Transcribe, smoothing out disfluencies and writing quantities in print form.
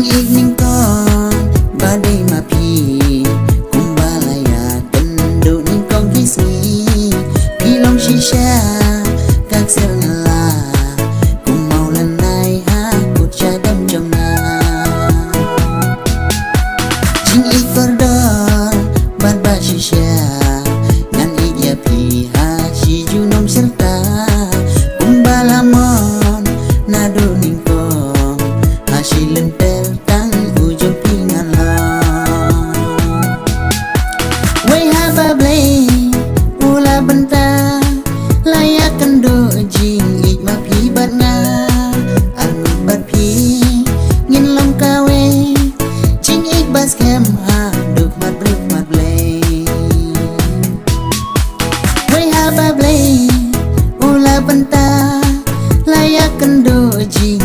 ik ning kon badai mapi kumbalaya kendo ning kong kismi pilong shisha kak serngala kumau lanai ha kucadam jomna jing ik kordon bad bad shisha ngan ik ya pi ha shi junom serta kumbalamon nado ning kong hasilin tang ujung pingan lo wei haba blay ula benta layak kendo jing ik ma pi barna anu bar pi ngin lam kawe jing ik bas kem ha duk mat bruk mat blay wei haba blay ula benta layak kendo jing